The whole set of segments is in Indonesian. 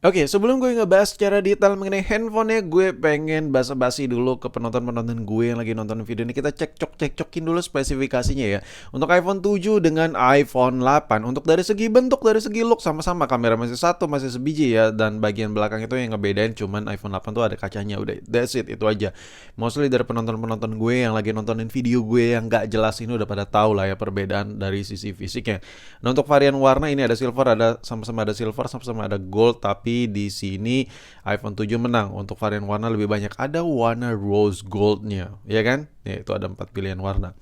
Oke, sebelum gue ngebahas secara detail mengenai handphonenya, gue pengen basa-basi dulu ke penonton-penonton gue yang lagi nonton video ini. Kita cek-cokin dulu spesifikasinya ya. Untuk iPhone 7 dengan iPhone 8, untuk dari segi bentuk, dari segi look sama-sama, kamera masih satu, masih sebiji ya, dan bagian belakang itu yang ngebedain cuman iPhone 8 tuh ada kacanya, udah that's it, itu aja. Mostly dari penonton-penonton gue yang lagi nontonin video gue yang gak jelas ini udah pada tahu lah ya perbedaan dari sisi fisiknya. Nah, untuk varian warna ini ada silver, ada sama-sama ada silver, sama-sama ada gold, tapi di sini iPhone 7 menang. Untuk varian warna lebih banyak ada warna rose goldnya, ya kan? Ya, itu ada 4 pilihan warna.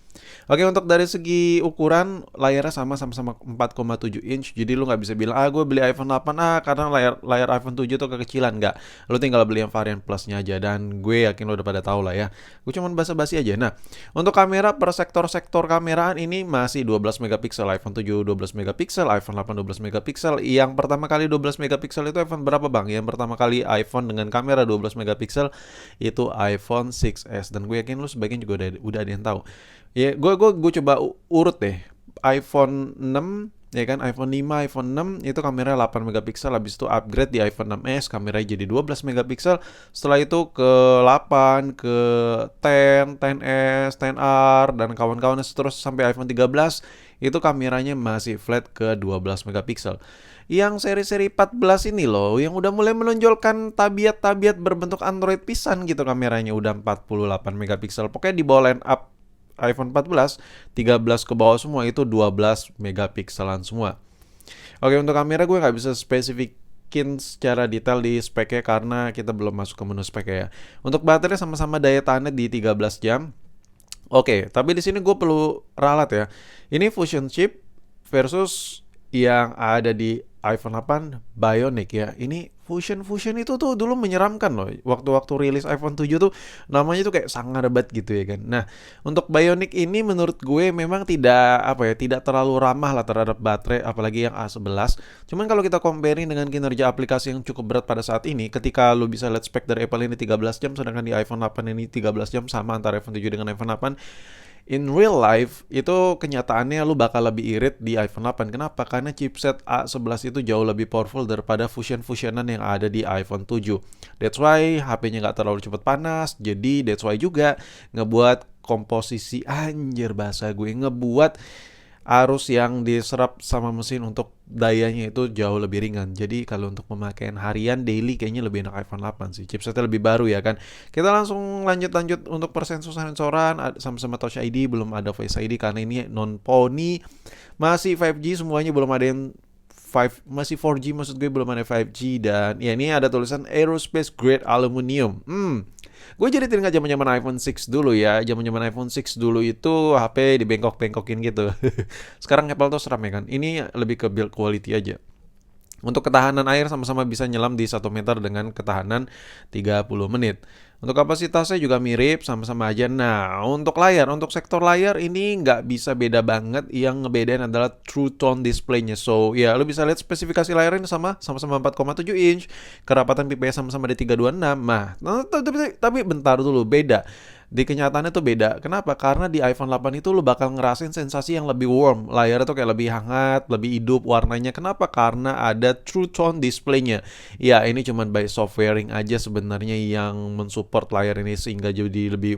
Oke, untuk dari segi ukuran layarnya sama-sama 4,7 inch. Jadi lu nggak bisa bilang gue beli iPhone 8 karena layar layar iPhone 7 tuh kekecilan, nggak. Lu tinggal beli yang varian plusnya aja, dan gue yakin lu udah pada tahu lah ya. Gue cuman basa-basi aja. Nah, untuk kamera per sektor-sektor kameraan ini masih 12 megapiksel. iPhone 7 12 megapiksel, iPhone 8 12 megapiksel. Yang pertama kali 12 megapiksel itu iPhone berapa, Bang? Yang pertama kali iPhone dengan kamera 12 megapiksel itu iPhone 6s, dan gue yakin lu sebagian juga udah ada yang tahu. Ya, gue coba urut deh. iPhone 6 ya kan, iPhone 5, iPhone 6 itu kamera 8 megapiksel, habis itu upgrade di iPhone 6s kameranya jadi 12 megapiksel. Setelah itu ke 8, ke 10, 10s, 10R dan kawan-kawannya terus sampai iPhone 13 itu kameranya masih flat ke 12 megapiksel. Yang seri-seri 14 ini loh yang udah mulai menonjolkan tabiat-tabiat berbentuk Android pisan gitu, kameranya udah 48 megapiksel. Pokoknya di bawah line up iPhone 14, 13 ke bawah semua itu 12 megapikselan semua. Oke, untuk kamera gue nggak bisa spesifikin secara detail di speknya karena kita belum masuk ke menu speknya ya. Untuk baterai sama-sama daya tahannya di 13 jam. Oke, tapi di sini gue perlu ralat ya. Ini Fusion chip versus yang ada di iPhone 8 Bionic ya. Ini Fusion itu tuh dulu menyeramkan loh. Waktu-waktu rilis iPhone 7 tuh namanya tuh kayak sangar banget gitu ya kan. Nah, untuk Bionic ini menurut gue memang tidak apa ya, tidak terlalu ramah lah terhadap baterai apalagi yang A11. Cuman kalau kita comparing dengan kinerja aplikasi yang cukup berat pada saat ini, ketika lu bisa lihat spek dari Apple ini 13 jam sedangkan di iPhone 8 ini 13 jam, sama antara iPhone 7 dengan iPhone 8. In real life itu kenyataannya lu bakal lebih irit di iPhone 8. Kenapa? Karena chipset A11 itu jauh lebih powerful daripada fusionan yang ada di iPhone 7. That's why HP-nya nggak terlalu cepat panas. Jadi that's why juga ngebuat komposisi, anjir bahasa gue, ngebuat arus yang diserap sama mesin untuk dayanya itu jauh lebih ringan. Jadi kalau untuk pemakaian harian daily kayaknya lebih enak iPhone 8 sih. Chipsetnya lebih baru ya kan. Kita langsung lanjut untuk sensoran sama-sama Touch ID, belum ada Face ID karena ini non pony. Masih 5G semuanya, belum ada yang 5, masih 4G maksud gue, belum ada 5G. Dan ya ini ada tulisan aerospace grade aluminium. Gue jadi teringat zaman-zaman iPhone 6 dulu ya. Zaman-zaman iPhone 6 dulu itu HP dibengkok-bengkokin gitu. Sekarang Apple tuh seram ya kan. Ini lebih ke build quality aja. Untuk ketahanan air sama-sama bisa nyelam di 1 meter dengan ketahanan 30 menit. Untuk kapasitasnya juga mirip, sama-sama aja. Nah, untuk sektor layar ini nggak bisa beda banget. Yang ngebedain adalah True Tone display-nya. So, ya lu bisa lihat spesifikasi layarnya sama-sama 4,7 inch. Kerapatan PPS sama-sama di 326. Nah, tapi bentar dulu, beda. Di kenyataannya tuh beda. Kenapa? Karena di iPhone 8 itu lu bakal ngerasain sensasi yang lebih warm. Layarnya tuh kayak lebih hangat, lebih hidup warnanya. Kenapa? Karena ada True Tone display-nya. Ya, ini cuman by softwaring aja sebenarnya yang mensupport layar ini sehingga jadi lebih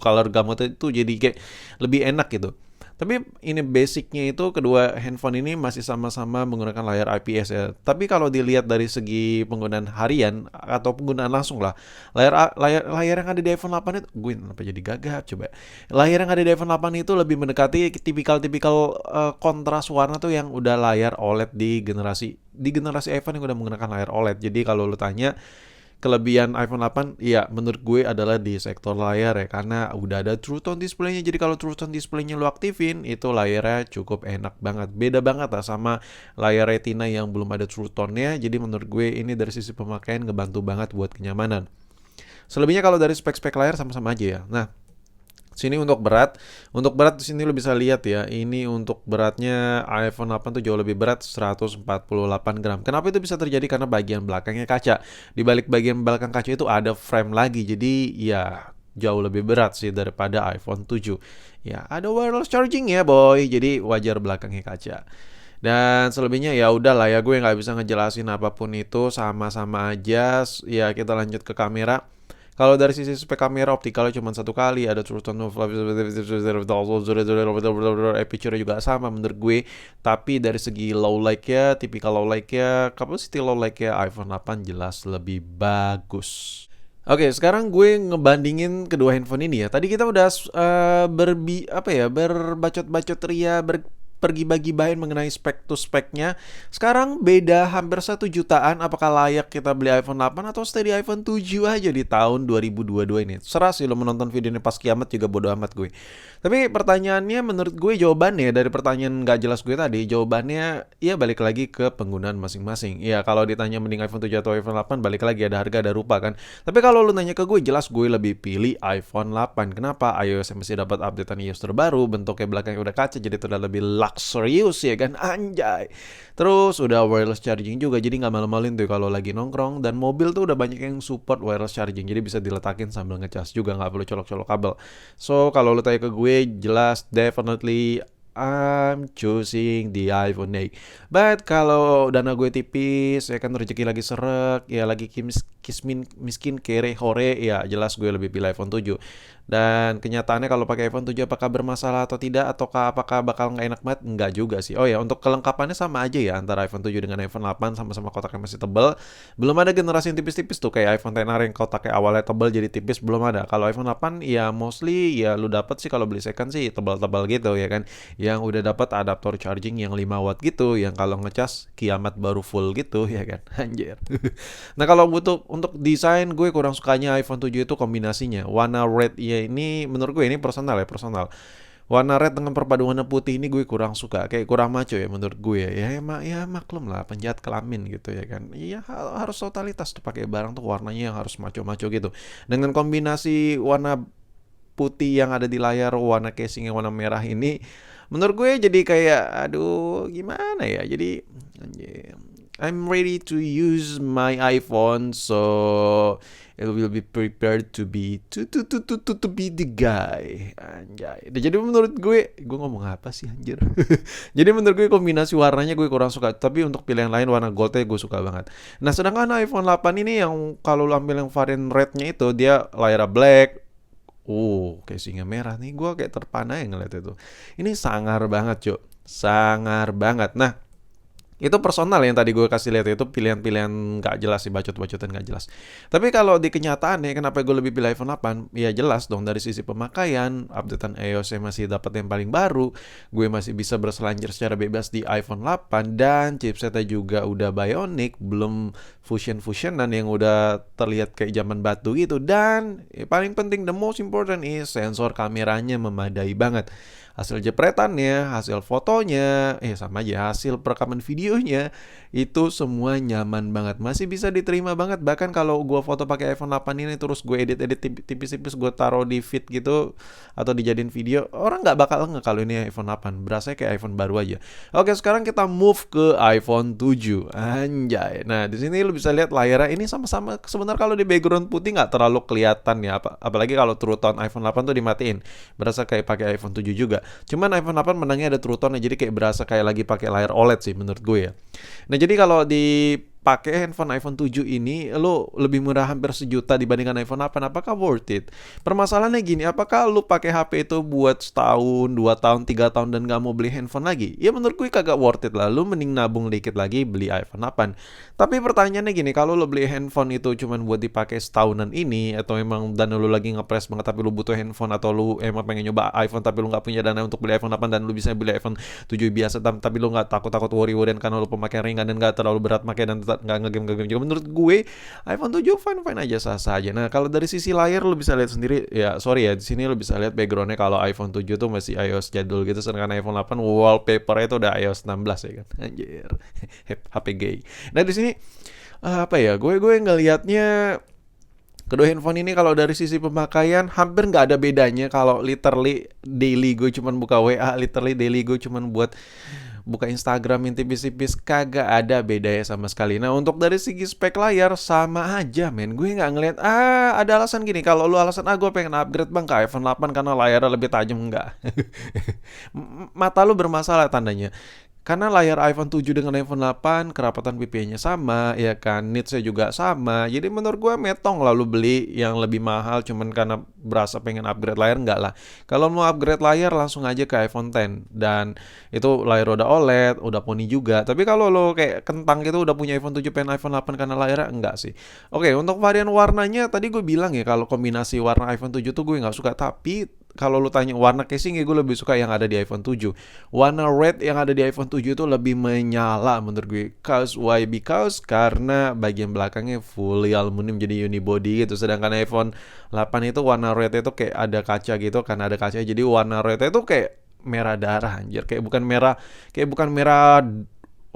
color gamutnya itu jadi kayak lebih enak gitu. Tapi ini basicnya itu kedua handphone ini masih sama-sama menggunakan layar IPS ya. Tapi kalau dilihat dari segi penggunaan harian atau penggunaan langsung lah, layar yang ada di iPhone 8 itu, gue kenapa jadi gagap coba. Layar yang ada di iPhone 8 itu lebih mendekati tipikal kontras warna tuh yang udah layar OLED di generasi iPhone yang udah menggunakan layar OLED. Jadi kalau lu tanya kelebihan iPhone 8, ya menurut gue adalah di sektor layar ya, karena udah ada True Tone display-nya. Jadi kalau True Tone display-nya lu aktifin, itu layarnya cukup enak banget. Beda banget lah sama layar Retina yang belum ada True Tone-nya. Jadi menurut gue ini dari sisi pemakaian ngebantu banget buat kenyamanan. Selebihnya kalau dari spek-spek layar sama-sama aja ya. Nah, sini untuk berat di sini lo bisa lihat ya. Ini untuk beratnya iPhone 8 tuh jauh lebih berat, 148 gram. Kenapa itu bisa terjadi? Karena bagian belakangnya kaca. Di balik bagian belakang kaca itu ada frame lagi. Jadi ya jauh lebih berat sih daripada iPhone 7. Ya, ada wireless charging ya, boy. Jadi wajar belakangnya kaca. Dan selebihnya ya udahlah ya, gue nggak bisa ngejelasin apapun itu, sama-sama aja. Ya kita lanjut ke kamera. Kalau dari sisi spek kamera, optikalnya cuma satu kali, ada true tone of aperture juga sama menurut gue. Tapi dari segi low light ya, tipikal low light ya, capacity low light ya, iPhone 8 jelas lebih bagus. Oke, sekarang gue ngebandingin kedua handphone ini ya. Tadi kita udah berbacot-bacot ria, pergi bagi bahan mengenai spek to speknya. Sekarang beda hampir 1 jutaan. Apakah layak kita beli iPhone 8 atau stay di iPhone 7 aja di tahun 2022 ini? Serah sih lo menonton video ini pas kiamat juga bodo amat gue. Tapi pertanyaannya menurut gue jawabannya dari pertanyaan gak jelas gue tadi, jawabannya ya balik lagi ke penggunaan masing-masing. Ya kalau ditanya mending iPhone 7 atau iPhone 8, balik lagi ada harga ada rupa kan. Tapi kalau lu nanya ke gue, jelas gue lebih pilih iPhone 8. Kenapa? iOS masih dapat updatean iOS terbaru, bentuknya belakangnya udah kaca jadi terlihat lebih luxurious ya kan, anjay. Terus udah wireless charging juga, jadi nggak malu-maluin tuh kalau lagi nongkrong. Dan mobil tuh udah banyak yang support wireless charging, jadi bisa diletakin sambil ngecas juga, nggak perlu colok-colok kabel. So kalau lu tanya ke gue, jelas definitely I'm choosing the iPhone 8. But kalau dana gue tipis, ya kan rezeki lagi seret, ya lagi miskin kere hore, ya jelas gue lebih pilih iPhone 7. Dan kenyataannya kalau pakai iPhone 7 apakah bermasalah atau tidak, ataukah apakah bakal nggak enak banget? Enggak juga sih. Oh ya, untuk kelengkapannya sama aja ya antara iPhone 7 dengan iPhone 8, sama-sama kotaknya masih tebal. Belum ada generasi yang tipis-tipis tuh kayak iPhone XR yang kotaknya awalnya tebal jadi tipis, belum ada. Kalau iPhone 8 ya mostly ya lu dapat sih kalau beli second sih tebal-tebal gitu ya kan. Yang udah dapat adaptor charging yang 5 watt gitu, yang kalau ngecas kiamat baru full gitu ya kan. Anjir. Nah, kalau butuh untuk desain, gue kurang sukanya iPhone 7 itu kombinasinya. Warna red ya ini menurut gue ini personal ya, personal. Warna red dengan perpaduan warna putih ini gue kurang suka, kayak kurang maco ya menurut gue ya. Ya maklum lah penjahat kelamin gitu ya kan. Iya harus totalitas tuh pakai barang tuh warnanya yang harus maco-maco gitu. Dengan kombinasi warna putih yang ada di layar, warna casing yang warna merah ini menurut gue jadi kayak aduh gimana ya. Jadi I'm ready to use my iPhone, so it will be prepared to be to be the guy. Anjay. Jadi menurut gue ngomong apa sih anjir? Jadi menurut gue kombinasi warnanya gue kurang suka, tapi untuk pilihan lain warna goldnya gue suka banget. Nah, sedangkan iPhone 8 ini yang kalau lo ambil yang varian rednya itu dia layar black. Casingnya merah nih, gue kayak terpana yang ngeliat itu. Ini sangar banget, Cuk. Sangar banget. Nah, itu personal yang tadi gue kasih lihat itu pilihan-pilihan gak jelas sih, bacot-bacotan gak jelas. Tapi kalau di kenyataan ya kenapa gue lebih pilih iPhone 8? Ya jelas dong dari sisi pemakaian, updatean iOS masih dapat yang paling baru, gue masih bisa berselancar secara bebas di iPhone 8 dan chipsetnya juga udah Bionic, belum fusionan yang udah terlihat kayak zaman batu gitu. Dan paling penting, the most important is sensor kameranya memadai banget. Hasil jepretannya, hasil fotonya, sama aja hasil perekaman videonya itu semua nyaman banget, masih bisa diterima banget. Bahkan kalau gue foto pakai iPhone 8 ini terus gue edit tipis-tipis gue taruh di feed gitu atau dijadiin video, orang nggak bakal nge kalau ini iPhone 8, berasa kayak iPhone baru aja. Oke, sekarang kita move ke iPhone 7. Anjay. Nah, di sini lu bisa lihat layarnya ini sama-sama sebenarnya kalau di background putih nggak terlalu kelihatan ya, apalagi kalau True Tone iPhone 8 tuh dimatiin, berasa kayak pakai iPhone 7 juga. Cuman iPhone 8 menangnya ada True Tone, jadi kayak berasa kayak lagi pakai layar OLED sih menurut gue ya. Nah, jadi kalau dipakai handphone iPhone 7 ini lo lebih murah hampir 1 juta dibandingkan iPhone 8. Apakah worth it? Permasalahannya gini, apakah lo pakai HP itu buat setahun, 2 tahun, 3 tahun dan gak mau beli handphone lagi? Ya menurut gue kagak worth it lah. Lo mending nabung dikit lagi beli iPhone 8. Tapi pertanyaannya gini, kalau lo beli handphone itu cuman buat dipakai setahunan ini, atau emang dana lo lagi ngepres banget tapi lo butuh handphone, atau lo emang pengen nyoba iPhone tapi lo gak punya dana untuk beli iPhone 8 dan lo bisa beli iPhone 7 biasa tapi lo gak takut-takut worry-worryan karena lo pemakaian ringan dan gak terlalu berat pakai dan tetap gak ngegame juga. Menurut gue iPhone 7 fine-fine aja, sah-sah aja. Nah, kalau dari sisi layar lo bisa lihat sendiri ya, sorry ya, di sini lo bisa lihat backgroundnya kalau iPhone 7 tuh masih iOS jadul gitu, sedangkan iPhone 8 wallpapernya itu udah iOS 16 ya kan. Anjir. HP gay. Nah, di sini gue ngelihatnya kedua handphone ini kalau dari sisi pemakaian hampir nggak ada bedanya. Kalau literally daily gue cuman buka WA, literally daily gue cuman buat buka Instagram yang tipis-tipis, kagak ada bedanya sama sekali. Nah, untuk dari segi spek layar sama aja men. Gue nggak ngeliat ada alasan gini, kalau lu alasan gue pengen upgrade bang ke iPhone 8 karena layarnya lebih tajam, enggak. Mata lu bermasalah tandanya. Karena layar iPhone 7 dengan iPhone 8 kerapatan pipinya sama, ya kan, nitsnya juga sama. Jadi menurut gue metong lalu beli yang lebih mahal cuman karena berasa pengen upgrade layar, enggak lah. Kalau mau upgrade layar langsung aja ke iPhone X, dan itu layar udah OLED, udah poni juga. Tapi kalau lo kayak kentang gitu udah punya iPhone 7 pengen iPhone 8 karena layarnya, enggak sih. Oke, untuk varian warnanya tadi gue bilang ya kalau kombinasi warna iPhone 7 tuh gue nggak suka, tapi kalau lu tanya warna casing ya gue lebih suka yang ada di iPhone 7. Warna red yang ada di iPhone 7 itu lebih menyala menurut gue. Why? Because karena bagian belakangnya fully aluminium jadi unibody gitu. Sedangkan iPhone 8 itu warna red itu kayak ada kaca gitu, karena ada kaca jadi warna red itu kayak merah darah anjir. Kayak bukan merah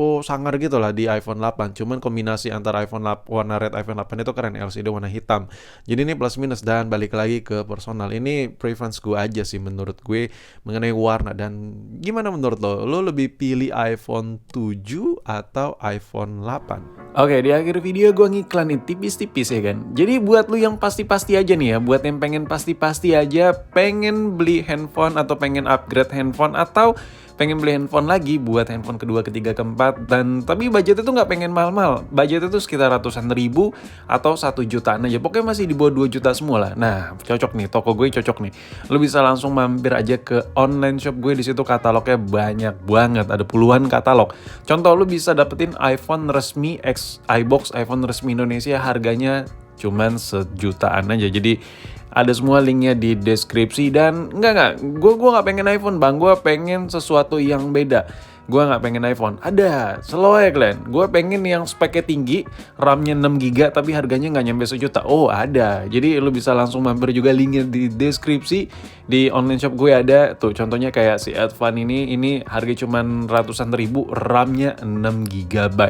sangar gitu lah di iPhone 8. Cuman kombinasi antara iPhone 8, warna red iPhone 8 itu keren, LCD warna hitam. Jadi ini plus minus, dan balik lagi ke personal. Ini preference gue aja sih menurut gue mengenai warna. Dan gimana menurut lo? Lo lebih pilih iPhone 7 atau iPhone 8? Oke, di akhir video gue ngiklanin tipis-tipis ya kan. Jadi buat lu yang pasti-pasti aja nih ya, buat yang pengen pasti-pasti aja, pengen beli handphone atau pengen upgrade handphone atau pengen beli handphone lagi buat handphone kedua, ketiga, keempat, dan tapi budgetnya tuh nggak pengen mahal-mahal. Budgetnya tuh sekitar ratusan ribu atau 1 jutaan aja. Pokoknya masih di bawah 2 juta semua lah. Nah, cocok nih, toko gue cocok nih. Lu bisa langsung mampir aja ke online shop gue, di situ katalognya banyak banget, ada puluhan katalog. Contoh, lu bisa dapetin iPhone resmi iBox, iPhone resmi Indonesia, harganya cuman 1 jutaan aja. Jadi ada semua linknya di deskripsi. Dan gue nggak pengen iPhone bang, gue pengen sesuatu yang beda. Gue nggak pengen iPhone, ada slow ya kalian. Gue pengen yang speknya tinggi, RAM-nya 6 GB tapi harganya nggak nyampe 1 juta. Oh ada, jadi lu bisa langsung mampir juga, linknya di deskripsi. Di online shop gue ada tuh, contohnya kayak si Advan ini harga cuman ratusan ribu, RAM-nya 6 GB.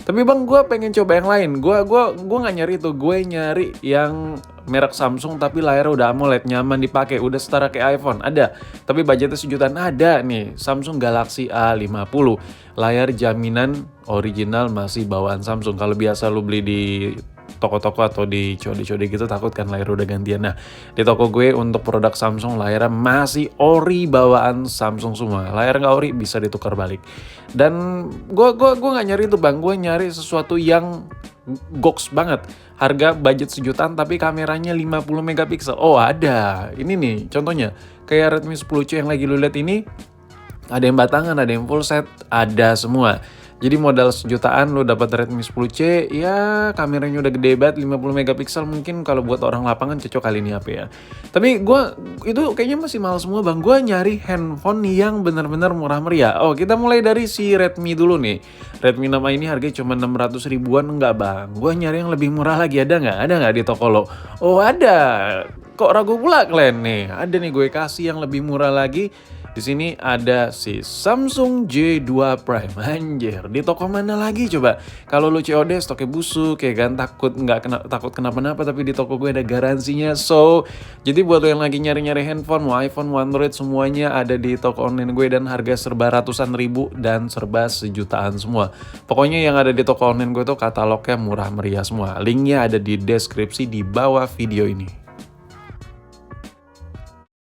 Tapi bang, gue pengen coba yang lain. Gue nggak nyari itu, gue nyari yang merek Samsung tapi layarnya udah AMOLED, nyaman dipakai, udah setara kayak iPhone. Ada, tapi budgetnya 1 jutaan. Ada nih, Samsung Galaxy A50, layar jaminan original masih bawaan Samsung. Kalau biasa lu beli di toko-toko atau di COD gitu takut kan layar udah gantian. Nah, di toko gue untuk produk Samsung layarnya masih ori bawaan Samsung semua. Layar nggak ori bisa ditukar balik. Dan gue nggak nyari itu bang, gue nyari sesuatu yang goks banget. Harga budget 1 jutaan tapi kameranya 50 megapiksel. Oh ada, ini nih contohnya kayak Redmi 10C yang lagi lu lihat ini. Ada yang batangan, ada yang full set, ada semua. Jadi modal 1 jutaan lo dapat Redmi 10C, ya kameranya udah gede banget, 50 megapiksel, mungkin kalau buat orang lapangan cocok kali ini HP ya. Tapi gue itu kayaknya masih mahal semua bang, gue nyari handphone yang benar-benar murah meriah. Oh kita mulai dari si Redmi dulu nih. Redmi 6A ini harganya cuma 600 ribuan, enggak bang. Gue nyari yang lebih murah lagi, ada nggak di toko lo? Oh ada, kok ragu pula kalian nih? Ada nih, gue kasih yang lebih murah lagi. Di sini ada si Samsung J2 Prime. Anjir, di toko mana lagi coba? Kalau lu COD stoknya busuk ya kan, takut kenapa-napa, tapi di toko gue ada garansinya. So, jadi buat lo yang lagi nyari-nyari handphone, mau iPhone, mau Android, semuanya ada di toko online gue, dan harga serba ratusan ribu dan serba 1 jutaan semua. Pokoknya yang ada di toko online gue tuh katalognya murah meriah semua. Linknya ada di deskripsi di bawah video ini.